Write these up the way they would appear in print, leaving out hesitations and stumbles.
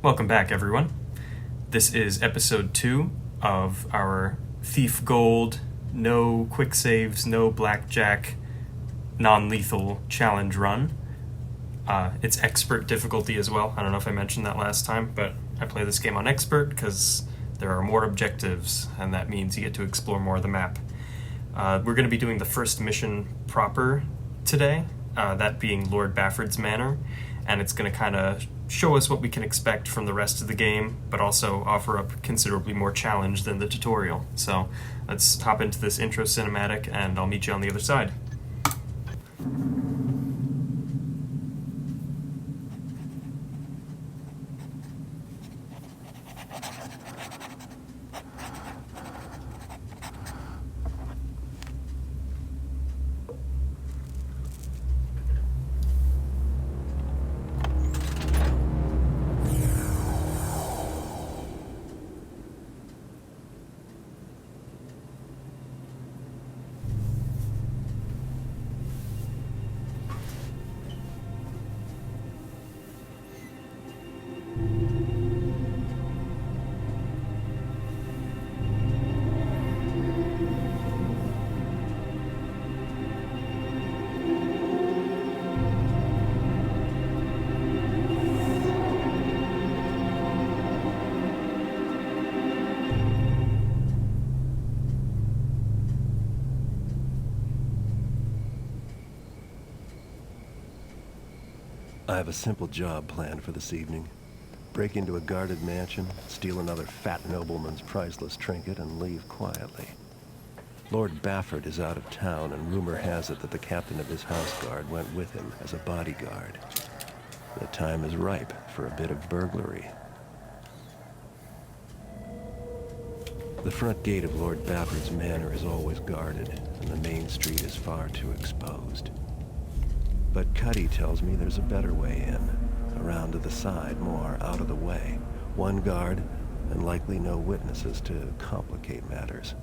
Welcome back, everyone. This is episode 2 of our Thief Gold, no quick saves, no blackjack, non-lethal challenge run. It's expert difficulty as well. I don't know if I mentioned that last time, but I play this game on expert because there are more objectives, and that means you get to explore more of the map. We're going to be doing the first mission proper today, that being Lord Bafford's Manor, and it's going to kind of show us what we can expect from the rest of the game, but also offer up considerably more challenge than the tutorial. So let's hop into this intro cinematic, and I'll meet you on the other side. I have a simple job planned for this evening. Break into a guarded mansion, steal another fat nobleman's priceless trinket, and leave quietly. Lord Bafford is out of town, and rumor has it that the captain of his house guard went with him as a bodyguard. The time is ripe for a bit of burglary. The front gate of Lord Bafford's manor is always guarded, and the main street is far too exposed. But Cuddy tells me there's a better way in, around to the side, more out of the way. One guard, and likely no witnesses to complicate matters.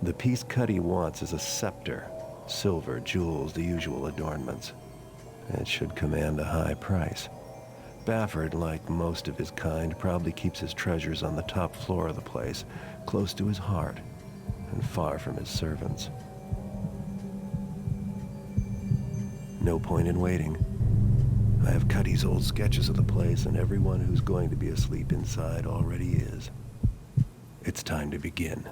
The piece Cuddy wants is a scepter. Silver, jewels, the usual adornments. It should command a high price. Bafford, like most of his kind, probably keeps his treasures on the top floor of the place, close to his heart, and far from his servants. No point in waiting. I have Cuddy's old sketches of the place, and everyone who's going to be asleep inside already is. It's time to begin.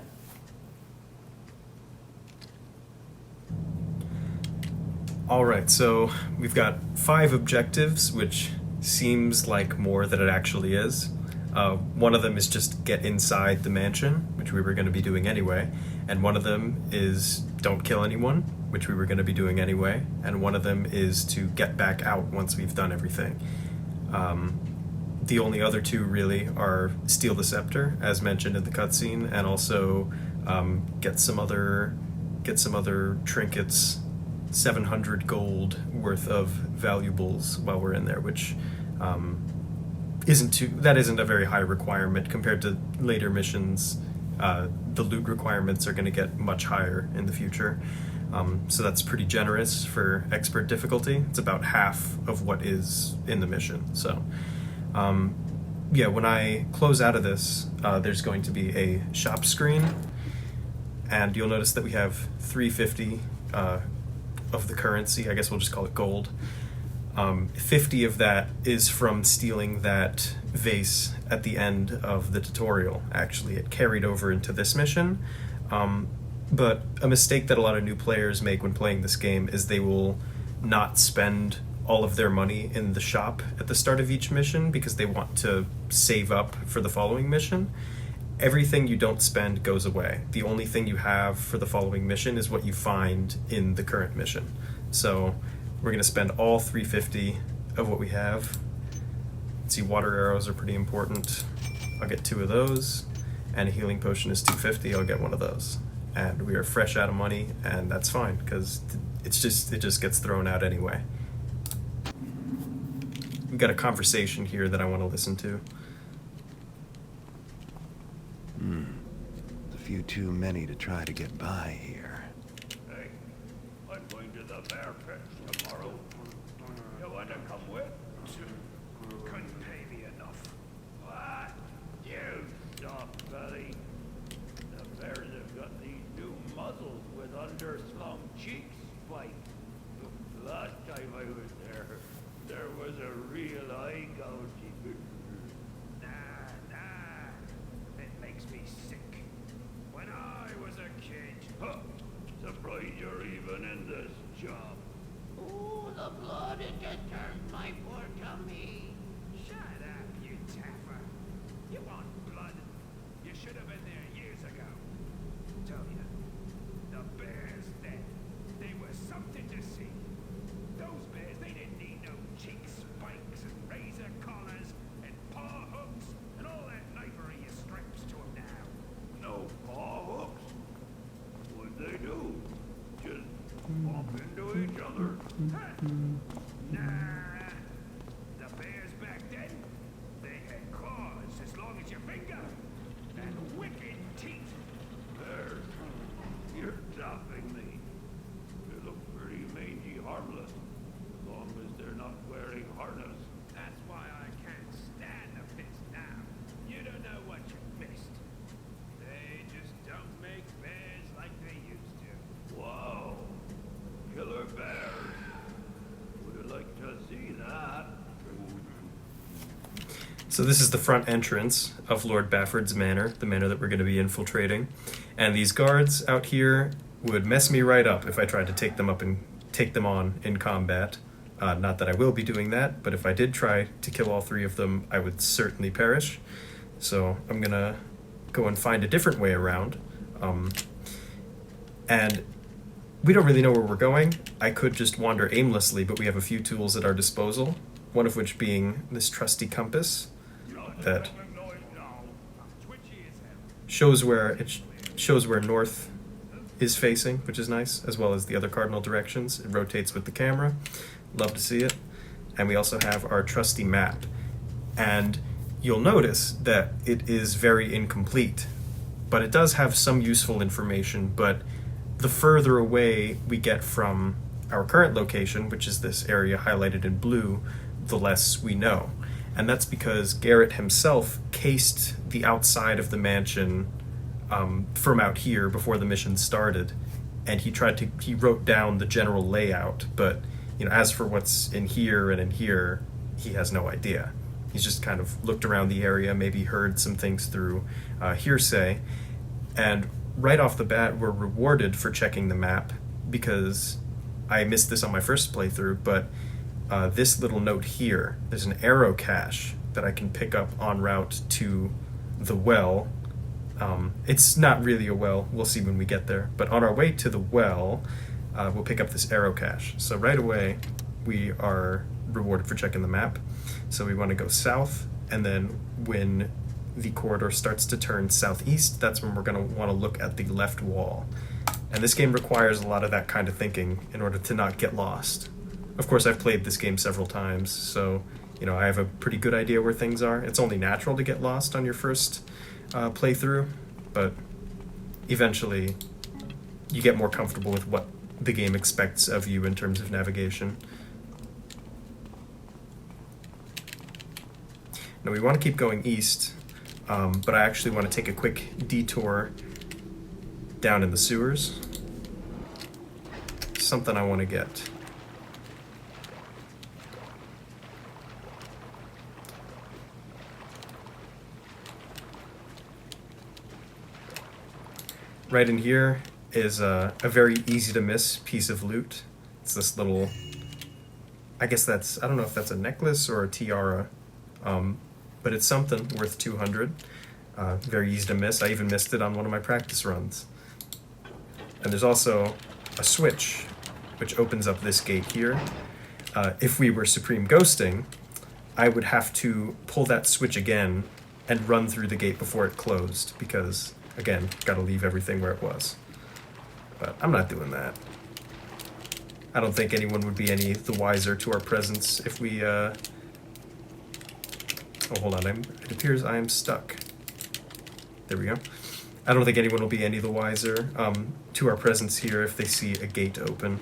Alright, so we've got 5 objectives, which seems like more than it actually is. One of them is just get inside the mansion, which we were going to be doing anyway, and one of them is don't kill anyone, which we were going to be doing anyway, and one of them is to get back out once we've done everything. The only other 2 really are steal the Scepter, as mentioned in the cutscene, and also get some other trinkets, 700 gold worth of valuables while we're in there, which isn't a very high requirement compared to later missions. The loot requirements are going to get much higher in the future. So that's pretty generous for expert difficulty. It's about half of what is in the mission. So, when I close out of this, there's going to be a shop screen, and you'll notice that we have 350 of the currency. I guess we'll just call it gold. 50 of that is from stealing that vase at the end of the tutorial. Actually, it carried over into this mission. But a mistake that a lot of new players make when playing this game is they will not spend all of their money in the shop at the start of each mission because they want to save up for the following mission. Everything you don't spend goes away. The only thing you have for the following mission is what you find in the current mission. So we're going to spend all 350 of what we have. Let's see, water arrows are pretty important. I'll get 2 of those, and a healing potion is 250. I'll get 1 of those. And we are fresh out of money, and that's fine, because it just gets thrown out anyway. We've got a conversation here that I want to listen to. A few too many to try to get by here. Hey, I'm going to the bear pit tomorrow. You want to come with? Nah. It makes me sick. When I was a kid. Huh. Surprised you're even in this job. Ooh, the blood, it just turned my poor tummy. Shut up, you tapper. You want blood? You should have been there years ago. Tell you, the bears then, they were something to see. Those bears, they didn't need no cheek spikes and razor collars and paw hooks and all that knifery you straps to them now. No paw hooks? What'd they do? Just bump into each other? Huh? Nah. The bears back then, they had claws as long as your finger and wicked teeth. Bears, you're topping me. They look pretty mangy harmless, as long as they're not wearing harness. That's why I can't stand the pits now. You don't know what you missed. They just don't make bears like they used to. Wow. Killer bears. Would like to see that. So this is the front entrance of Lord Bafford's manor, the manor that we're going to be infiltrating. And these guards out here would mess me right up if I tried to take them up and take them on in combat. Not that I will be doing that, but if I did try to kill all three of them, I would certainly perish. So I'm going to go and find a different way around. And we don't really know where we're going. I could just wander aimlessly, but we have a few tools at our disposal, one of which being this trusty compass that shows where north is facing, which is nice, as well as the other cardinal directions. It rotates with the camera. Love to see it. And we also have our trusty map. And you'll notice that it is very incomplete, but it does have some useful information. But the further away we get from our current location, which is this area highlighted in blue, the less we know. And that's because Garrett himself cased the outside of the mansion from out here before the mission started, and he wrote down the general layout, but as for what's in here and in here, he has no idea. He's just kind of looked around the area, maybe heard some things through hearsay, and right off the bat we're rewarded for checking the map, because I missed this on my first playthrough, but this little note here, there's an arrow cache that I can pick up en route to the well. It's not really a well, we'll see when we get there, but on our way to the well, we'll pick up this arrow cache. So right away, we are rewarded for checking the map. So we want to go south, and then when the corridor starts to turn southeast, that's when we're going to want to look at the left wall. And this game requires a lot of that kind of thinking in order to not get lost. Of course, I've played this game several times, so I have a pretty good idea where things are. It's only natural to get lost on your first playthrough, but eventually you get more comfortable with what the game expects of you in terms of navigation. Now we want to keep going east, but I actually want to take a quick detour down in the sewers. Something I want to get. Right in here is a very easy to miss piece of loot. It's this little, I don't know if that's a necklace or a tiara, but it's something worth 200. Very easy to miss. I even missed it on one of my practice runs. And there's also a switch, which opens up this gate here. If we were Supreme Ghosting, I would have to pull that switch again and run through the gate before it closed, because again, gotta leave everything where it was. But I'm not doing that. I don't think anyone would be any the wiser to our presence if we, Oh, hold on, it appears I am stuck. There we go. I don't think anyone will be any the wiser to our presence here if they see a gate open,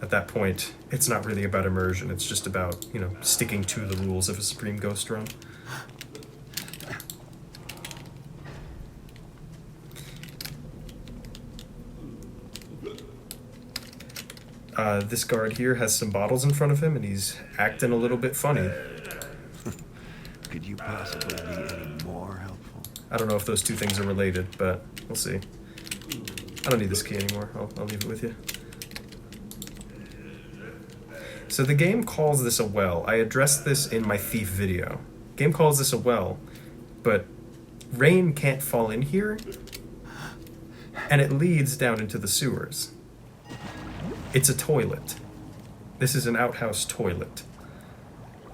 At that point, it's not really about immersion, it's just about, sticking to the rules of a Supreme Ghost run. This guard here has some bottles in front of him, and he's acting a little bit funny. Could you possibly be any more helpful? I don't know if those two things are related, but we'll see. I don't need this key anymore. I'll leave it with you. So the game calls this a well. I addressed this in my thief video. Game calls this a well, but rain can't fall in here, and it leads down into the sewers. It's a toilet. This is an outhouse toilet,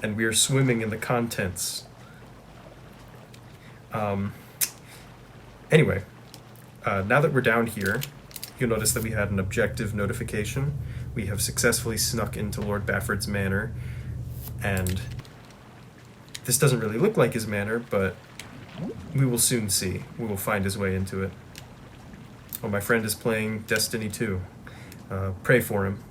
and we are swimming in the contents. Anyway, now that we're down here, you'll notice that we had an objective notification. We have successfully snuck into Lord Bafford's manor, and this doesn't really look like his manor, but we will soon see. We will find his way into it. Oh, my friend is playing Destiny 2. Pray for him.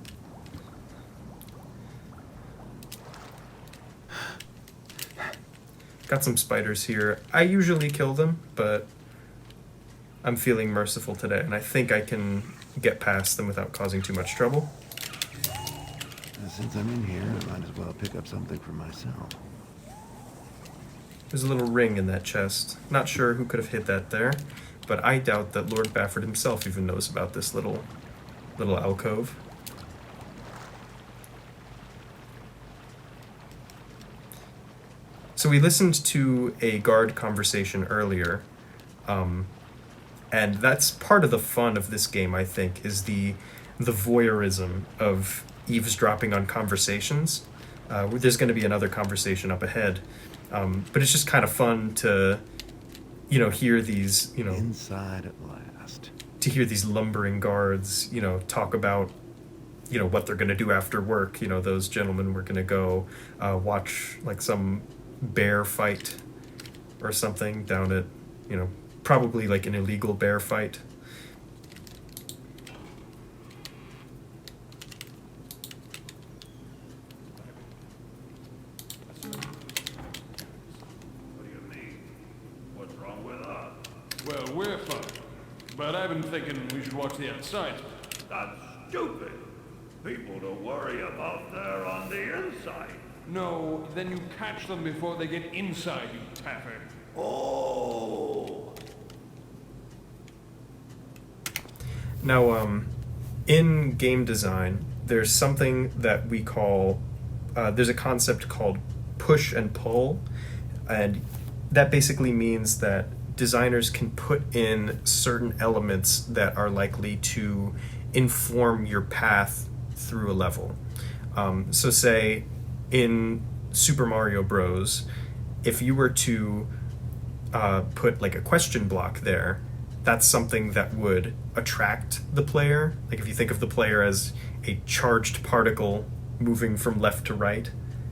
Got some spiders here. I usually kill them, but I'm feeling merciful today, and I think I can get past them without causing too much trouble. Since I'm in here, I might as well pick up something for myself. There's a little ring in that chest. Not sure who could have hid that there, but I doubt that Lord Bafford himself even knows about this little alcove. So we listened to a guard conversation earlier, and that's part of the fun of this game, I think, is the voyeurism of eavesdropping on conversations. There's going to be another conversation up ahead, but it's just kind of fun to, hear these, Inside at last. to hear these lumbering guards, talk about, what they're going to do after work. Those gentlemen were going to go watch like some bear fight or something down at, probably like an illegal bear fight. What do you mean? What's wrong with us? Well, we're fine. But I've been thinking we should watch the outside. That's stupid. People to worry about there on the inside. No, then you catch them before they get inside, you taffer. Oh. Now, in game design, there's something that we call, there's a concept called push and pull, and that basically means that designers can put in certain elements that are likely to inform your path through a level. So say, in Super Mario Bros., if you were to put like a question block there, that's something that would attract the player. Like if you think of the player as a charged particle moving from left to right,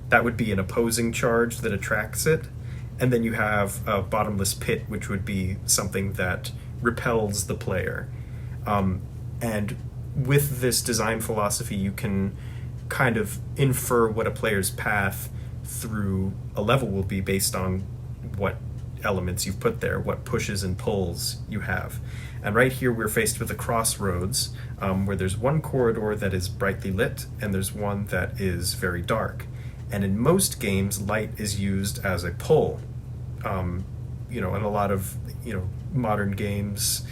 that would be an opposing charge that attracts it. And then you have a bottomless pit, which would be something that repels the player. And with this design philosophy, you can kind of infer what a player's path through a level will be based on what elements you've put there, what pushes and pulls you have. And right here we're faced with a crossroads where there's one corridor that is brightly lit and there's one that is very dark. And in most games, light is used as a pull. In a lot of modern games,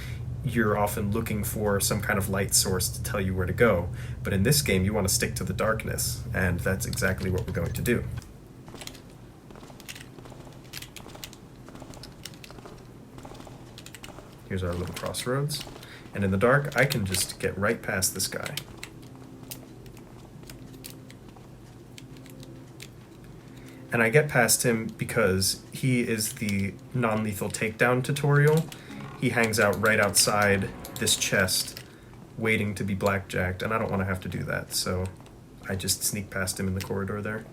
you're often looking for some kind of light source to tell you where to go. But in this game, you want to stick to the darkness, and that's exactly what we're going to do. Here's our little crossroads. And in the dark, I can just get right past this guy. And I get past him because he is the non-lethal takedown tutorial. He hangs out right outside this chest, waiting to be blackjacked, and I don't want to have to do that, so I just sneak past him in the corridor there.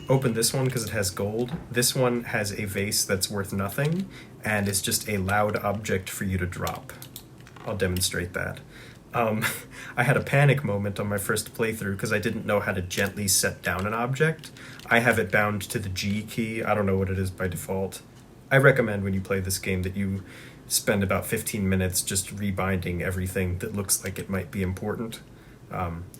Open this one because it has gold. This one has a vase that's worth nothing, and it's just a loud object for you to drop. I'll demonstrate that. I had a panic moment on my first playthrough because I didn't know how to gently set down an object. I have it bound to the G key. I don't know what it is by default. I recommend when you play this game that you spend about 15 minutes just rebinding everything that looks like it might be important.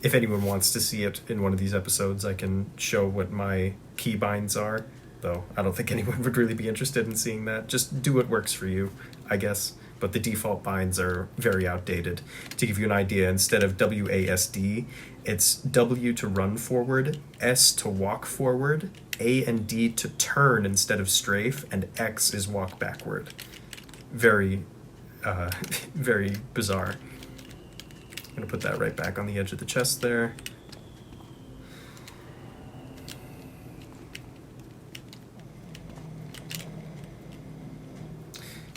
If anyone wants to see it in one of these episodes, I can show what my key binds are, though I don't think anyone would really be interested in seeing that. Just do what works for you, I guess. But the default binds are very outdated. To give you an idea, instead of WASD, it's W to run forward, S to walk forward, A and D to turn instead of strafe, and X is walk backward. Very, very bizarre. I'm going to put that right back on the edge of the chest there.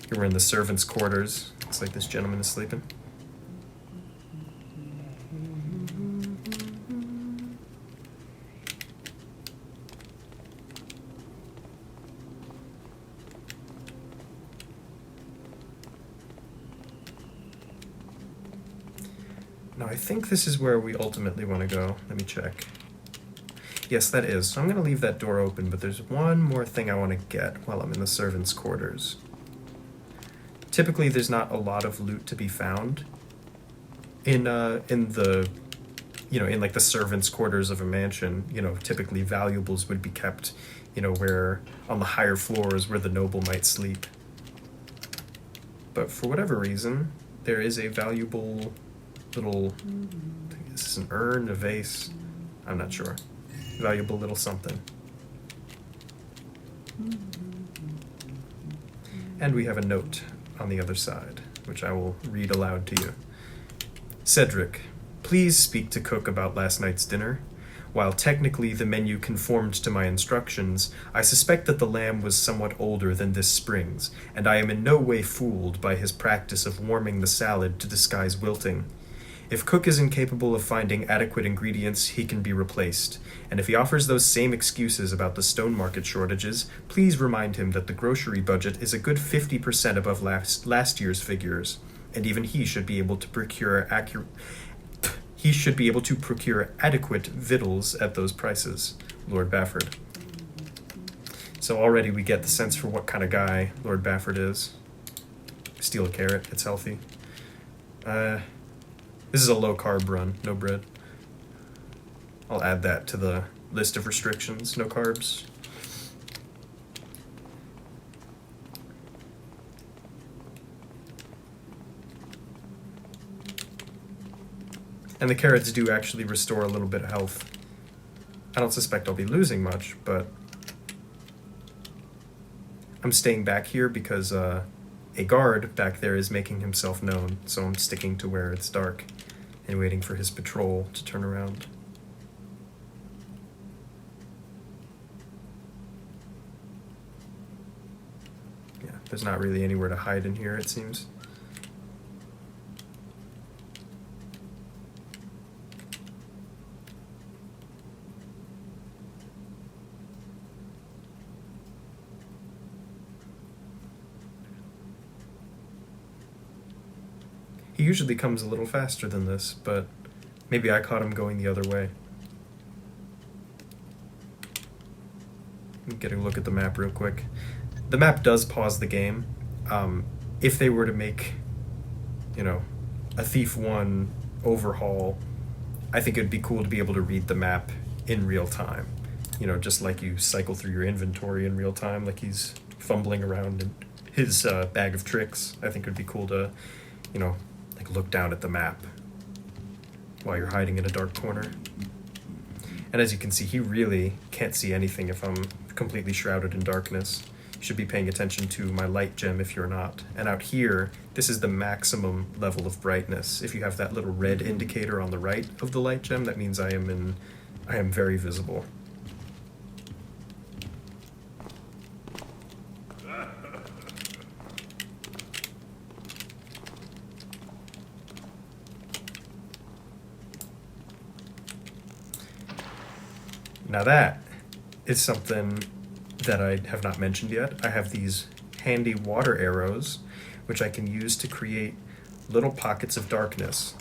Here we're in the servants' quarters. Looks like this gentleman is sleeping. Now I think this is where we ultimately want to go. Let me check. Yes, that is. So I'm going to leave that door open, but there's one more thing I want to get while I'm in the servants' quarters. Typically, there's not a lot of loot to be found in the, you know, in like the servants' quarters of a mansion. You know, typically valuables would be kept, you know, where on the higher floors where the noble might sleep. But for whatever reason, there is a valuable little, I think this is an urn, a vase, I'm not sure. Valuable little something. And we have a note on the other side, which I will read aloud to you. Cedric, please speak to cook about last night's dinner. While technically the menu conformed to my instructions, I suspect that the lamb was somewhat older than this spring's, and I am in no way fooled by his practice of warming the salad to disguise wilting. If Cook is incapable of finding adequate ingredients, he can be replaced. And if he offers those same excuses about the stone market shortages, please remind him that the grocery budget is a good 50% above last year's figures, and even he should be able to procure adequate victuals at those prices. Lord Bafford. So already we get the sense for what kind of guy Lord Bafford is. Steal a carrot, it's healthy. This is a low-carb run, no bread. I'll add that to the list of restrictions, no carbs. And the carrots do actually restore a little bit of health. I don't suspect I'll be losing much, but I'm staying back here because a guard back there is making himself known, so I'm sticking to where it's dark and waiting for his patrol to turn around. Yeah, there's not really anywhere to hide in here, it seems. He usually comes a little faster than this, but maybe I caught him going the other way. Get a look at the map real quick. The map does pause the game. If they were to make, you know, a Thief 1 overhaul, I think it'd be cool to be able to read the map in real time. You know, just like you cycle through your inventory in real time, like he's fumbling around in his bag of tricks. I think it'd be cool to, you know, look down at the map while you're hiding in a dark corner. And as you can see, he really can't see anything if I'm completely shrouded in darkness. You should be paying attention to my light gem if you're not. And out here, this is the maximum level of brightness. If you have that little red indicator on the right of the light gem, that means I am very visible. Now that is something that I have not mentioned yet. I have these handy water arrows, which I can use to create little pockets of darkness.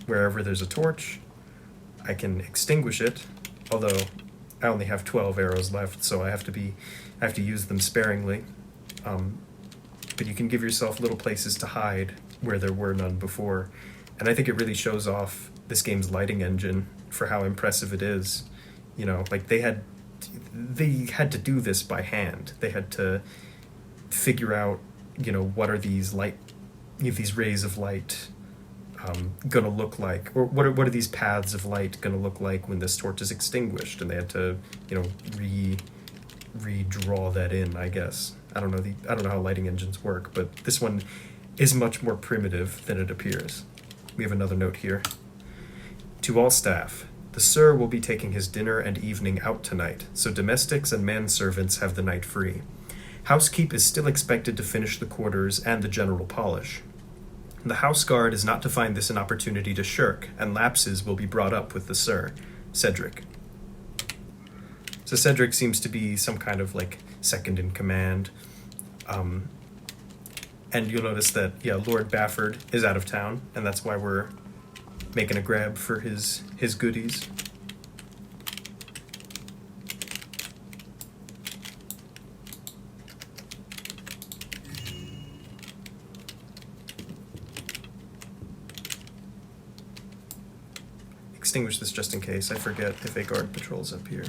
Wherever there's a torch, I can extinguish it, although I only have 12 arrows left, so I have to use them sparingly. But you can give yourself little places to hide where there were none before. And I think it really shows off this game's lighting engine for how impressive it is. You know, like they had to do this by hand. They had to figure out, you know, what are these rays of light gonna look like, or what are these paths of light gonna look like when this torch is extinguished, and they had to, you know, redraw that in, I guess. I don't know how lighting engines work, but this one is much more primitive than it appears. We have another note here. To all staff, the Sir will be taking his dinner and evening out tonight, so domestics and manservants have the night free. Housekeep is still expected to finish the quarters and the general polish. The house guard is not to find this an opportunity to shirk, and lapses will be brought up with the Sir, Cedric. So Cedric seems to be some kind of like second in command. And you'll notice that, yeah, Lord Bafford is out of town, and that's why we're making a grab for his goodies. Extinguish this just in case. I forget if a guard patrols up here.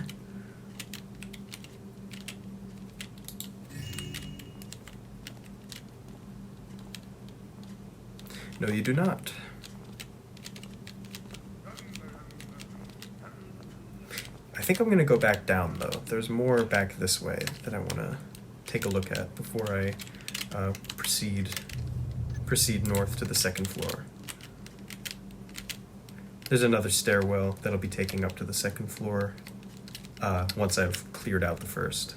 No, you do not. I think I'm going to go back down, though. There's more back this way that I want to take a look at before I proceed north to the second floor. There's another stairwell that'll be taking up to the second floor once I've cleared out the first.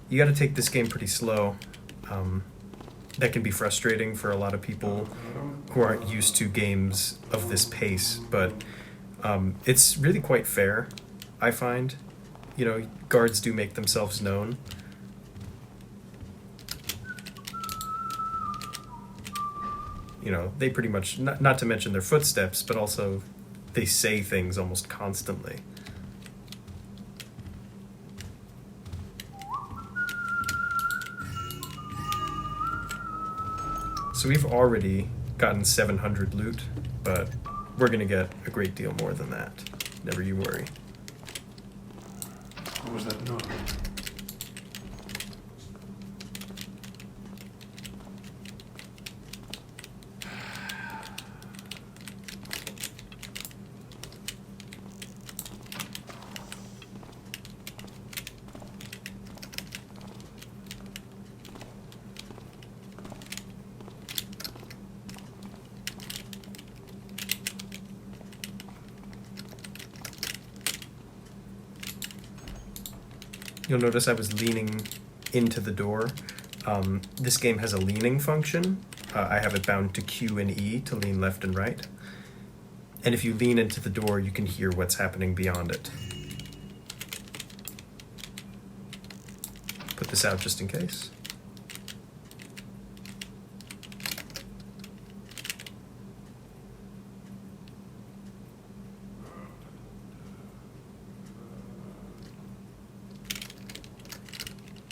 You got to take this game pretty slow. That can be frustrating for a lot of people who aren't used to games of this pace, but it's really quite fair, I find. You know, guards do make themselves known. You know, they pretty much, not to mention their footsteps, but also they say things almost constantly. So we've already gotten 700 loot, but we're going to get a great deal more than that. Never you worry. What was that note? You'll notice I was leaning into the door. This game has a leaning function. I have it bound to Q and E to lean left and right. And if you lean into the door, you can hear what's happening beyond it. Put this out just in case.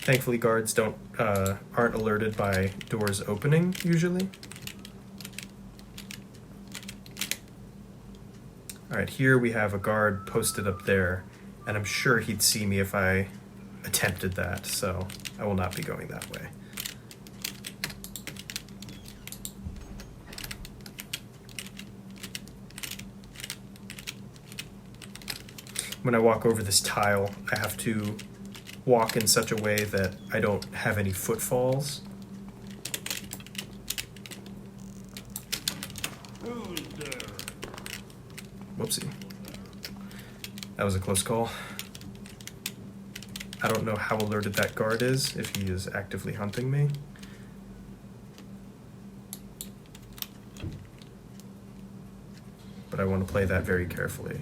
Thankfully, guards aren't alerted by doors opening, usually. Alright, here we have a guard posted up there, and I'm sure he'd see me if I attempted that, so I will not be going that way. When I walk over this tile, I have to walk in such a way that I don't have any footfalls. Who's there? Whoopsie. That was a close call. I don't know how alerted that guard is, if he is actively hunting me. But I want to play that very carefully.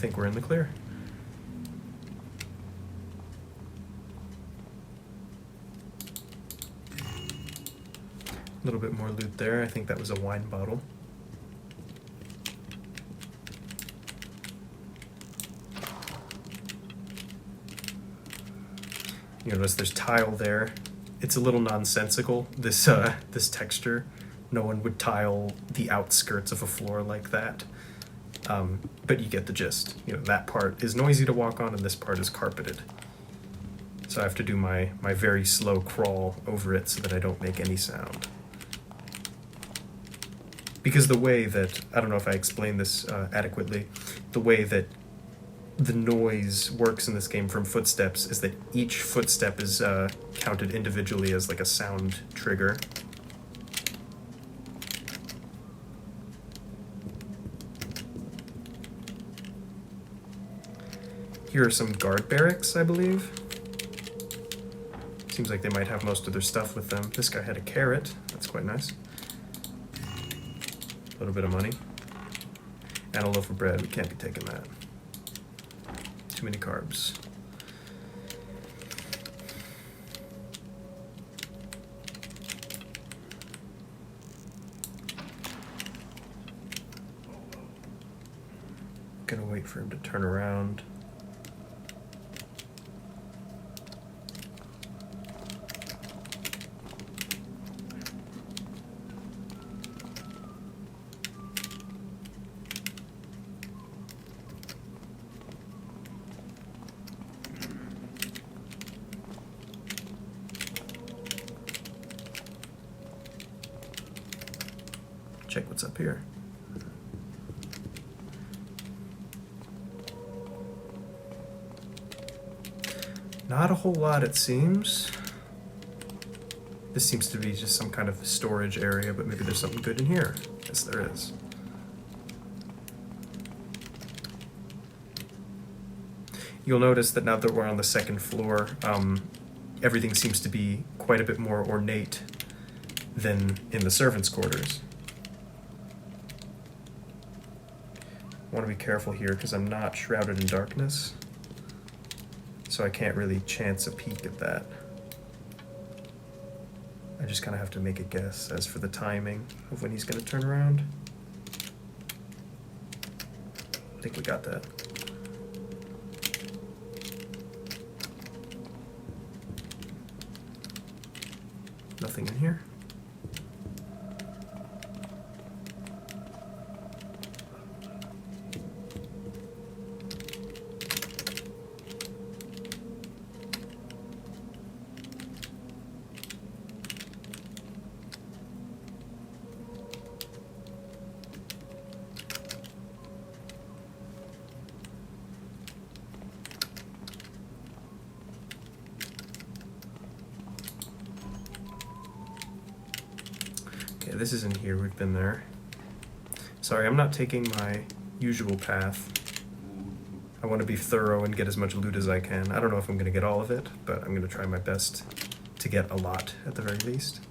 think we're in the clear. A little bit more loot there. I think that was a wine bottle. You notice there's tile there. It's a little nonsensical, this texture. No one would tile the outskirts of a floor like that. But you get the gist. You know, that part is noisy to walk on and this part is carpeted. So I have to do my very slow crawl over it so that I don't make any sound. Because the way that, I don't know if I explained this adequately, the way that the noise works in this game from footsteps is that each footstep is counted individually as like a sound trigger. Here are some guard barracks, I believe. Seems like they might have most of their stuff with them. This guy had a carrot. That's quite nice. A little bit of money. And a loaf of bread. We can't be taking that. Too many carbs. Gonna wait for him to turn around. Check what's up here. Not a whole lot, it seems. This seems to be just some kind of storage area, but maybe there's something good in here. Yes, there is. You'll notice that now that we're on the second floor, everything seems to be quite a bit more ornate than in the servants' quarters. I want to be careful here because I'm not shrouded in darkness, so I can't really chance a peek at that. I just kind of have to make a guess as for the timing of when he's going to turn around. I think we got that. Nothing in here. Okay, this isn't here, we've been there. Sorry, I'm not taking my usual path. I want to be thorough and get as much loot as I can. I don't know if I'm going to get all of it, but I'm going to try my best to get a lot at the very least.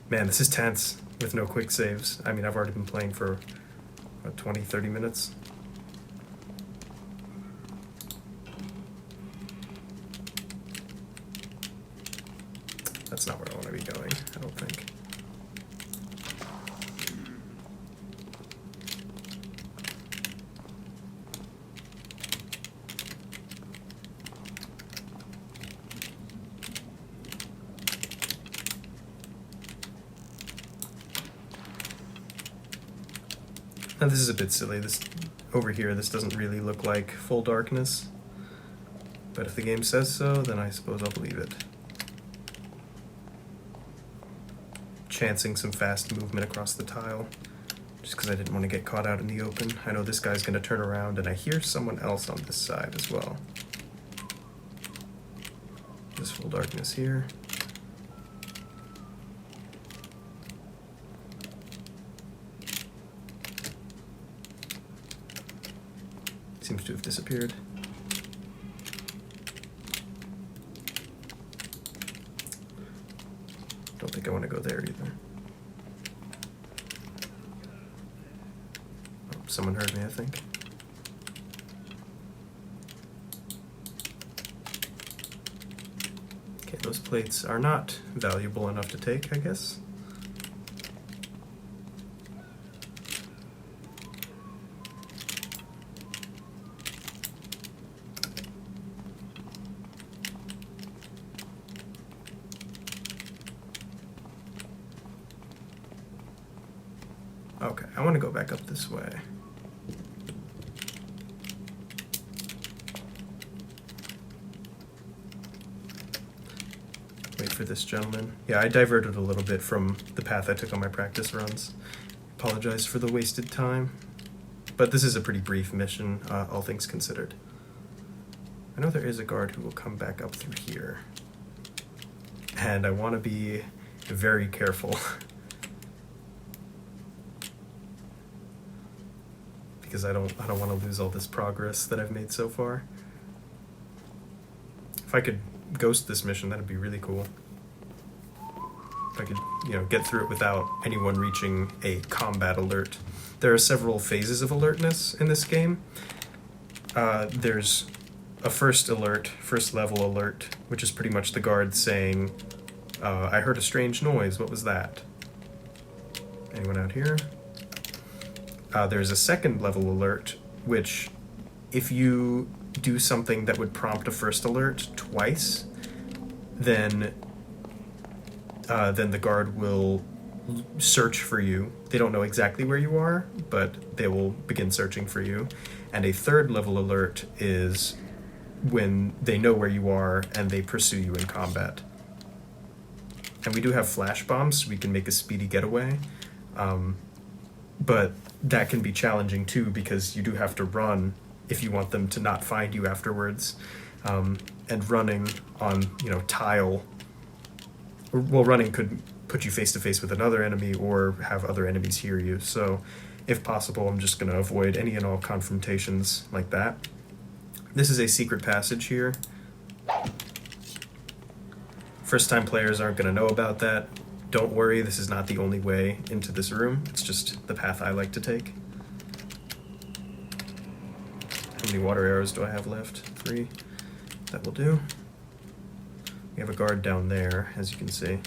Man, this is tense with no quick saves. I mean, I've already been playing for, what, 20, 30 minutes? That's not where I want to be going, I don't think. Now this is a bit silly. This over here, this doesn't really look like full darkness. But if the game says so, then I suppose I'll believe it. Chancing some fast movement across the tile, just because I didn't want to get caught out in the open. I know this guy's going to turn around, and I hear someone else on this side as well. Just full darkness here. Seems to have disappeared. Don't think I want to go there either. Oh, someone heard me, I think. plates are not valuable enough to take, I guess. Okay, I want to go back up this way. Wait for this gentleman. Yeah, I diverted a little bit from the path I took on my practice runs. Apologize for the wasted time. But this is a pretty brief mission, all things considered. I know there is a guard who will come back up through here. And I want to be very careful. Because I don't want to lose all this progress that I've made so far. If I could ghost this mission, that'd be really cool. If I could, get through it without anyone reaching a combat alert. There are several phases of alertness in this game. There's a first level alert, which is pretty much the guard saying, I heard a strange noise, what was that? Anyone out here? There's a second level alert, which if you do something that would prompt a first alert twice, then the guard will search for you. They don't know exactly where you are, but they will begin searching for you. And a third level alert is when they know where you are and they pursue you in combat. And we do have flash bombs, so we can make a speedy getaway. But that can be challenging too, because you do have to run if you want them to not find you afterwards. And running on, tile, running could put you face to face with another enemy or have other enemies hear you. So if possible, I'm just going to avoid any and all confrontations like that. This is a secret passage here. First time players aren't going to know about that. Don't worry, this is not the only way into this room. It's just the path I like to take. How many water arrows do I have left? 3. That will do. We have a guard down there, as you can see.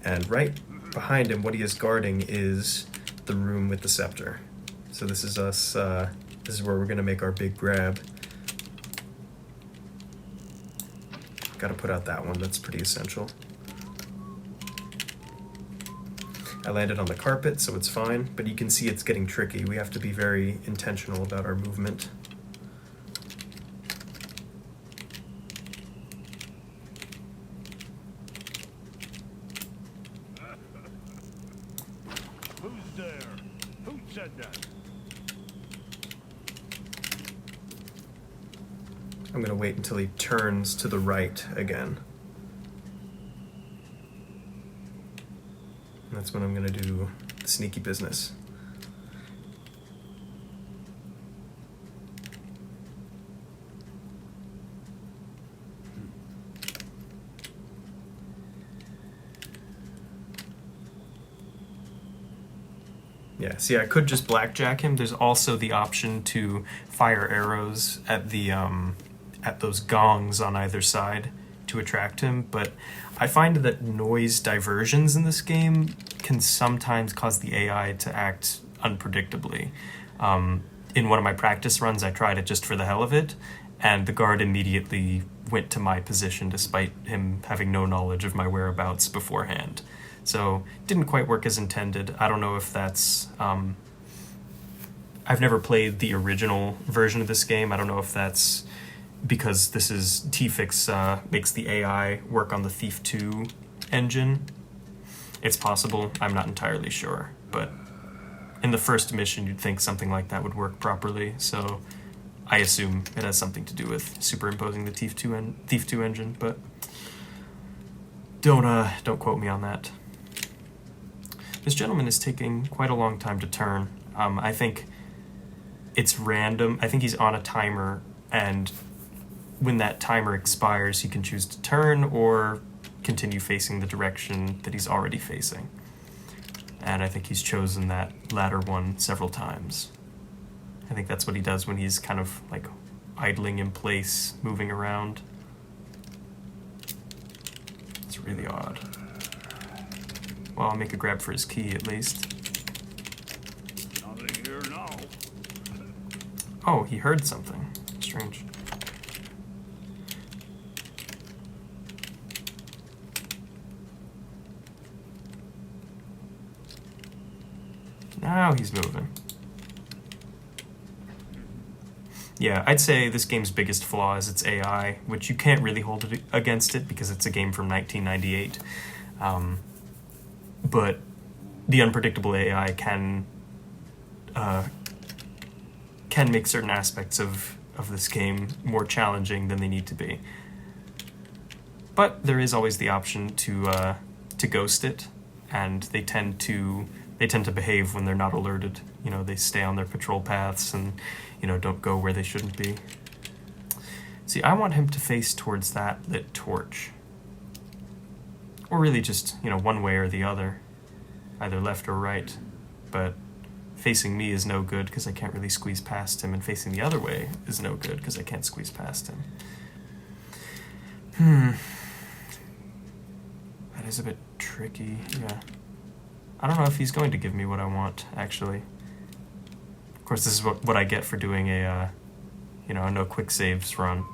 And right behind him, what he is guarding is the room with the scepter. So this is us, this is where we're going to make our big grab. Gotta put out that one, that's pretty essential. I landed on the carpet, so it's fine, but you can see it's getting tricky. We have to be very intentional about our movement. Who's there? Who said that? I'm going to wait until he turns to the right again. And that's when I'm going to do the sneaky business. Yeah, see, I could just blackjack him. There's also the option to fire arrows at the at those gongs on either side to attract him, but I find that noise diversions in this game can sometimes cause the AI to act unpredictably. In one of my practice runs, I tried it just for the hell of it, and the guard immediately went to my position despite him having no knowledge of my whereabouts beforehand. So didn't quite work as intended. I don't know if that's... I've never played the original version of this game. I don't know if that's because this is T-Fix makes the AI work on the Pt.2 engine. It's possible. I'm not entirely sure. But in the first mission, you'd think something like that would work properly. So I assume it has something to do with superimposing the Pt.2 engine. But don't quote me on that. This gentleman is taking quite a long time to turn. I think it's random. I think he's on a timer, and when that timer expires, he can choose to turn or continue facing the direction that he's already facing. And I think he's chosen that latter one several times. I think that's what he does when he's kind of like idling in place, moving around. really odd. Well, I'll make a grab for his key at least. Nothing here now. Oh, he heard something. Strange. Now he's moving. Yeah, I'd say this game's biggest flaw is its AI, which you can't really hold it against it because it's a game from 1998. But the unpredictable AI can make certain aspects of this game more challenging than they need to be. But there is always the option to ghost it, and they tend to behave when they're not alerted. You know, they stay on their patrol paths and, you know, don't go where they shouldn't be. See, I want him to face towards that lit torch. Or really just, you know, one way or the other. Either left or right. But facing me is no good because I can't really squeeze past him, and facing the other way is no good because I can't squeeze past him. That is a bit tricky, yeah. I don't know if he's going to give me what I want, actually. Of course, this is what I get for doing a no quick saves run.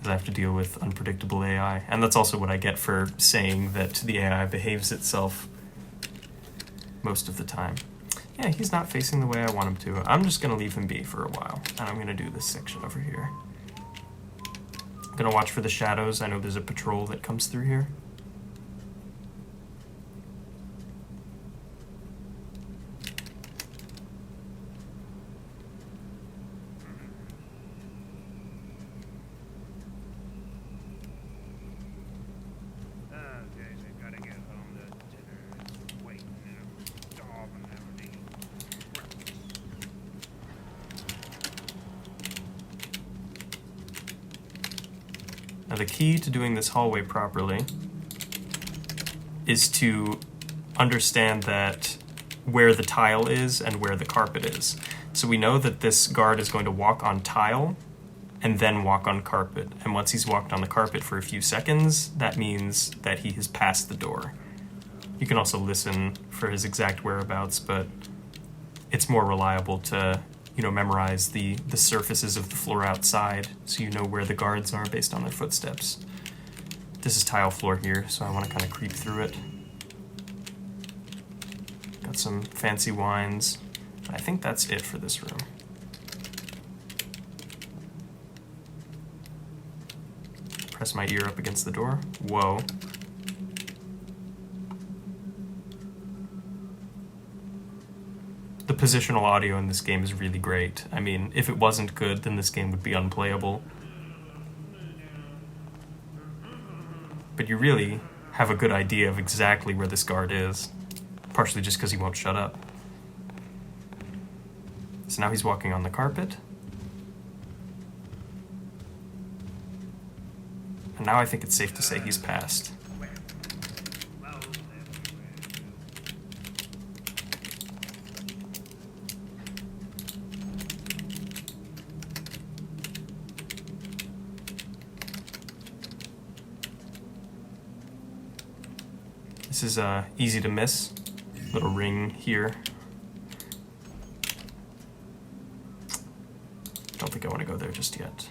Is I have to deal with unpredictable AI. And that's also what I get for saying that the AI behaves itself most of the time. Yeah, he's not facing the way I want him to. I'm just going to leave him be for a while, and I'm going to do this section over here. I'm going to watch for the shadows. I know there's a patrol that comes through here. Now the key to doing this hallway properly is to understand that where the tile is and where the carpet is. So we know that this guard is going to walk on tile and then walk on carpet. And once he's walked on the carpet for a few seconds, that means that he has passed the door. You can also listen for his exact whereabouts, but it's more reliable to, you know, memorize the surfaces of the floor outside so you know where the guards are based on their footsteps. This is tile floor here, so I want to kind of creep through it. Got some fancy wines. I think that's it for this room. Press my ear up against the door. Whoa. The positional audio in this game is really great. I mean, if it wasn't good, then this game would be unplayable. But you really have a good idea of exactly where this guard is, partially just because he won't shut up. So now he's walking on the carpet. And now I think it's safe to say he's passed. This is easy to miss. Little ring here. Don't think I want to go there just yet.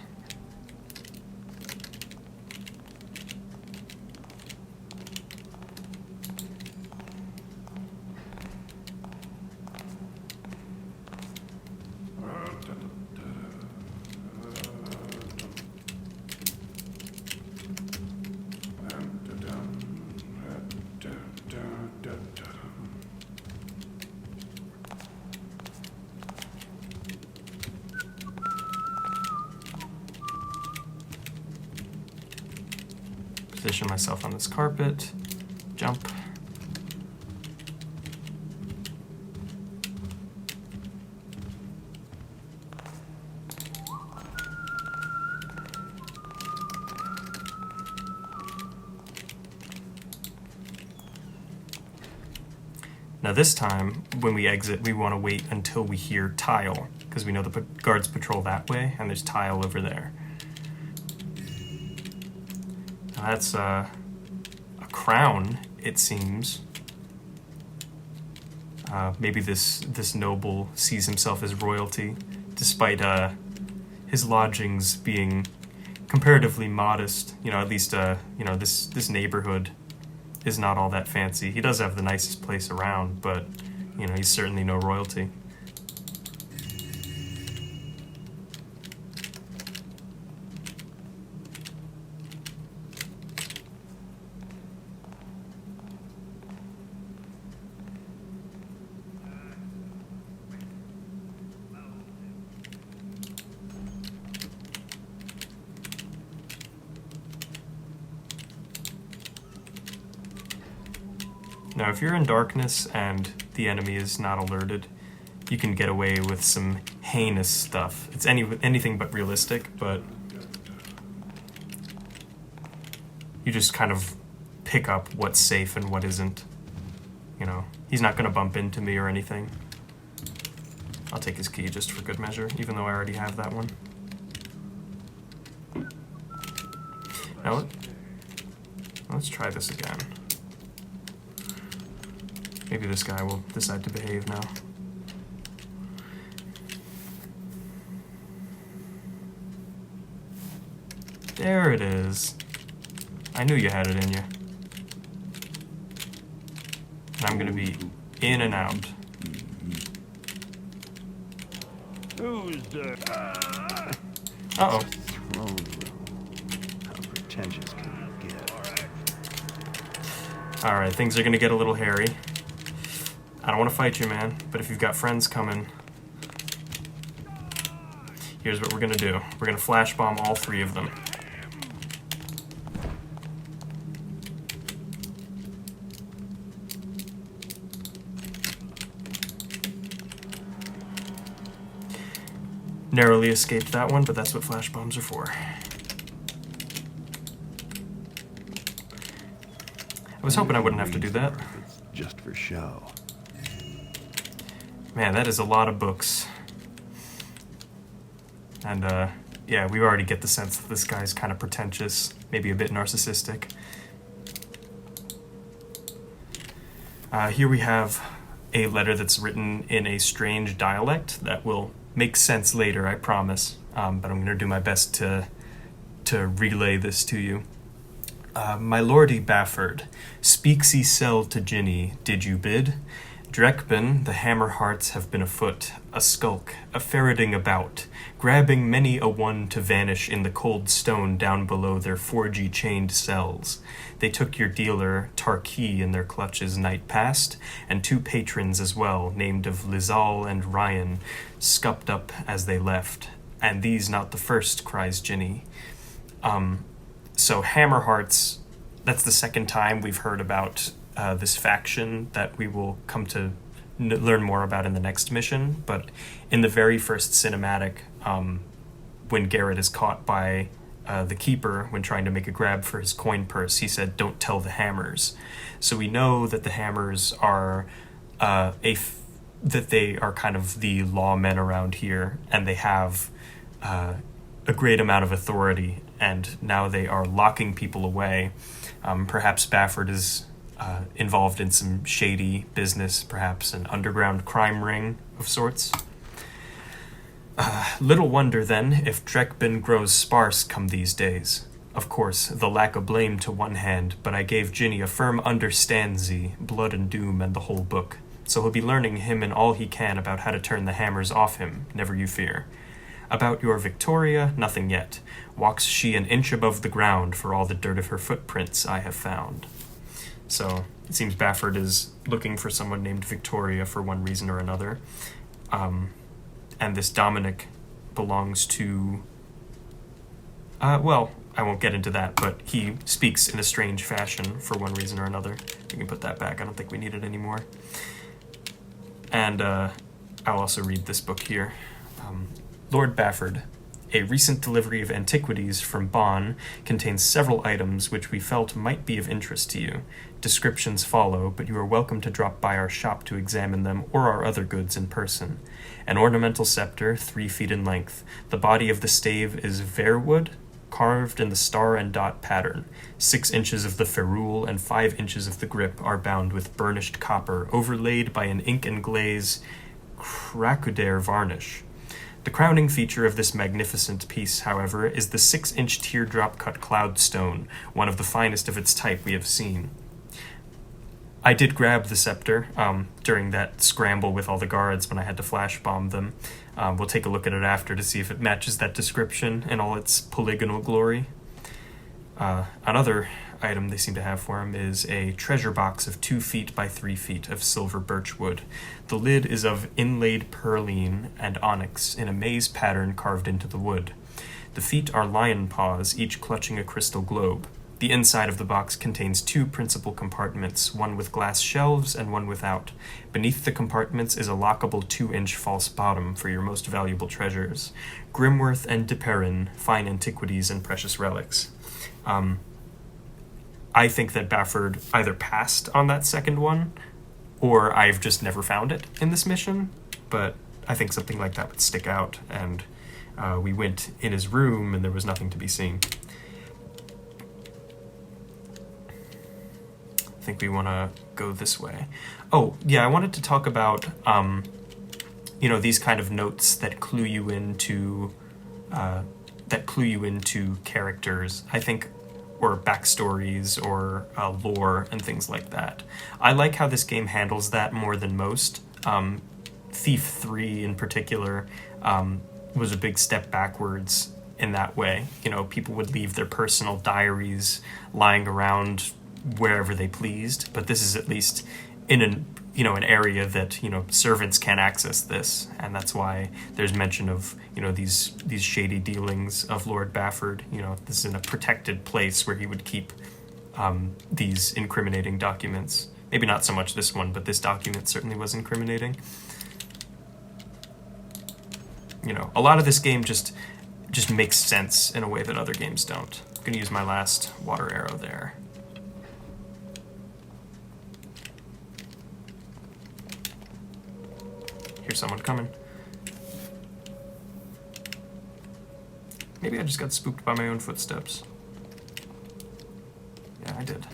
Position myself on this carpet, jump. Now this time, when we exit, we want to wait until we hear tile, because we know the guards patrol that way, and there's tile over there. That's, I crown, it seems. Maybe this noble sees himself as royalty, despite his lodgings being comparatively modest. At least this neighborhood is not all that fancy. He does have the nicest place around, but he's certainly no royalty. Now, if you're in darkness and the enemy is not alerted, you can get away with some heinous stuff. It's anything but realistic, but you just kind of pick up what's safe and what isn't. He's not going to bump into me or anything. I'll take his key just for good measure, even though I already have that one. Now, let's try this again. Maybe this guy will decide to behave now. There it is. I knew you had it in you. And I'm gonna be in and out. Who's there? Uh-oh. Throne room. How pretentious can you get? Alright, things are gonna get a little hairy. I don't want to fight you, man, but if you've got friends coming, here's what we're gonna do. We're gonna flash bomb all three of them. Narrowly escaped that one, but that's what flash bombs are for. I was hoping I wouldn't have to do that. It's just for show. Man, that is a lot of books. And, yeah, we already get the sense that this guy's kind of pretentious, maybe a bit narcissistic. Here we have a letter that's written in a strange dialect that will make sense later, I promise. But I'm going to do my best to relay this to you. My lordy Bafford, speaks ye sell to Ginny, did you bid? Drekben, the hammer hearts have been afoot, a skulk, a ferreting about, grabbing many a one to vanish in the cold stone down below their 4G chained cells. They took your dealer, Tarkey, in their clutches night past, and 2 patrons as well, named of Lizal and Ryan, scupped up as they left. And these not the first, cries Ginny. So Hammerhearts, that's the second time we've heard about this faction that we will come to learn more about in the next mission. But in the very first cinematic, when Garrett is caught by the Keeper when trying to make a grab for his coin purse, he said, "Don't tell the Hammers." So we know that the Hammers are that they are kind of the lawmen around here, and they have a great amount of authority, and now they are locking people away. Perhaps Bafford is involved in some shady business, perhaps an underground crime ring of sorts. Little wonder, then, if Drekben grows sparse come these days. Of course, the lack of blame to one hand, but I gave Ginny a firm understandsie, blood and doom and the whole book. So he'll be learning him and all he can about how to turn the Hammers off him, never you fear. About your Victoria, nothing yet. Walks she an inch above the ground for all the dirt of her footprints I have found. So it seems Bafford is looking for someone named Victoria for one reason or another. And this Dominic belongs to... well, I won't get into that, but he speaks in a strange fashion for one reason or another. We can put that back. I don't think we need it anymore. And I'll also read this book here. Lord Bafford, a recent delivery of antiquities from Bonn contains several items which we felt might be of interest to you. Descriptions follow, but you are welcome to drop by our shop to examine them or our other goods in person. An ornamental scepter, 3 feet in length. The body of the stave is vairwood, carved in the star and dot pattern. 6 inches of the ferrule and 5 inches of the grip are bound with burnished copper, overlaid by an ink and glaze craquelure varnish. The crowning feature of this magnificent piece, however, is the 6-inch teardrop-cut cloudstone, one of the finest of its type we have seen. I did grab the scepter during that scramble with all the guards when I had to flash bomb them. We'll take a look at it after to see if it matches that description in all its polygonal glory. Another item they seem to have for him is a treasure box of 2 feet by 3 feet of silver birch wood. The lid is of inlaid perline and onyx in a maze pattern carved into the wood. The feet are lion paws, each clutching a crystal globe. The inside of the box contains 2 principal compartments, one with glass shelves and one without. Beneath the compartments is a lockable 2-inch false bottom for your most valuable treasures, Grimworth and Deperin, fine antiquities and precious relics. I think that Bafford either passed on that second one, or I've just never found it in this mission, but I think something like that would stick out, and we went in his room and there was nothing to be seen. I think we want to go this way. Oh, yeah, I wanted to talk about, these kind of notes that clue you into characters, I think, or backstories, or lore, and things like that. I like how this game handles that more than most. Thief 3, in particular, was a big step backwards in that way. People would leave their personal diaries lying around wherever they pleased, but this is at least in an area that servants can access this, and that's why there's mention of these shady dealings of Lord Bafford. This is in a protected place where he would keep these incriminating documents. Maybe not so much this one, but this document certainly was incriminating. A lot of this game just makes sense in a way that other games don't. I'm gonna use my last water arrow there. Here's someone coming. Maybe I just got spooked by my own footsteps. Yeah, I did.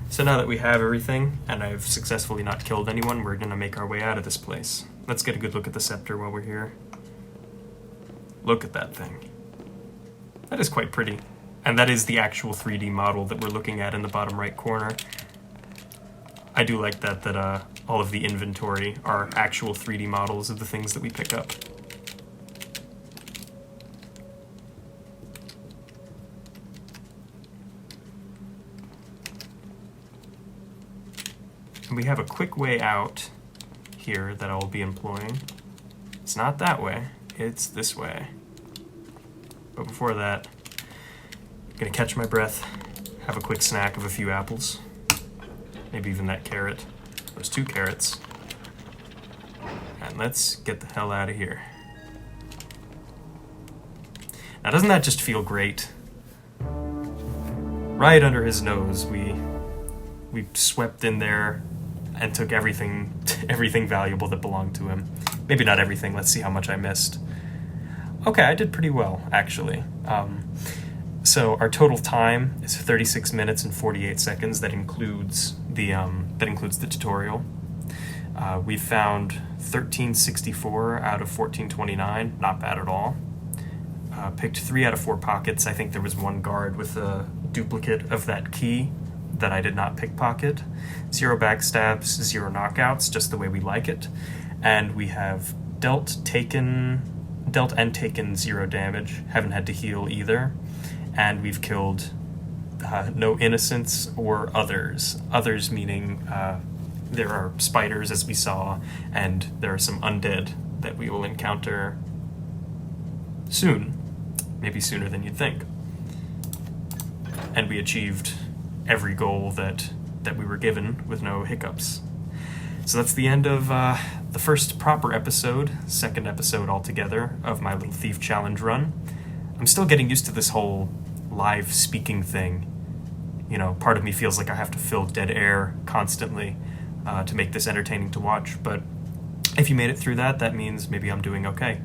So now that we have everything, and I've successfully not killed anyone, we're gonna make our way out of this place. Let's get a good look at the scepter while we're here. Look at that thing. That is quite pretty. And that is the actual 3D model that we're looking at in the bottom right corner. I do like that all of the inventory are actual 3D models of the things that we pick up. And we have a quick way out here that I'll be employing. It's not that way, it's this way. But before that, I'm gonna catch my breath, have a quick snack of a few apples, maybe even that carrot, those 2 carrots, and let's get the hell out of here. Now, doesn't that just feel great? Right under his nose, we swept in there and took everything valuable that belonged to him. Maybe not everything. Let's see how much I missed. Okay, I did pretty well, actually. So our total time is 36 minutes and 48 seconds. That includes the tutorial. We found 1364 out of 1429. Not bad at all. Picked 3 out of 4 pockets. I think there was 1 guard with a duplicate of that key that I did not pickpocket. 0 backstabs, 0 knockouts, just the way we like it. And we have dealt and taken 0 damage. Haven't had to heal either. And we've killed no innocents or others. Others meaning there are spiders, as we saw, and there are some undead that we will encounter soon. Maybe sooner than you'd think. And we achieved every goal that we were given with no hiccups. So that's the end of the first proper episode, second episode altogether, of my little Thief Challenge run. I'm still getting used to this whole live speaking thing. Part of me feels like I have to fill dead air constantly to make this entertaining to watch, but If you made it through that, that means maybe I'm doing okay.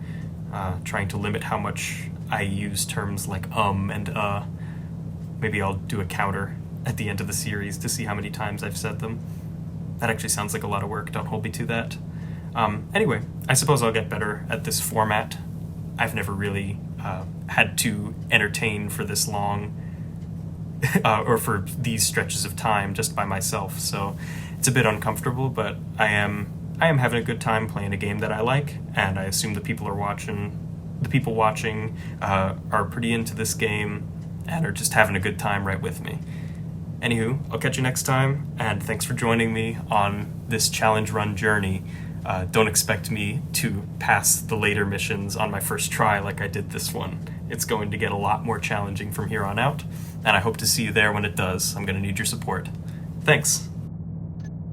Trying to limit how much I use terms like and Maybe I'll do a counter at the end of the series to see how many times I've said them. That actually sounds like a lot of work, don't hold me to that. Anyway, I suppose I'll get better at this format. I've never really had to entertain for this long, or for these stretches of time just by myself, so it's a bit uncomfortable, but I am having a good time playing a game that I like, and I assume the people watching are pretty into this game and are just having a good time right with me. Anywho, I'll catch you next time, and thanks for joining me on this challenge run journey. Don't expect me to pass the later missions on my first try like I did this one. It's going to get a lot more challenging from here on out, and I hope to see you there when it does. I'm going to need your support. Thanks.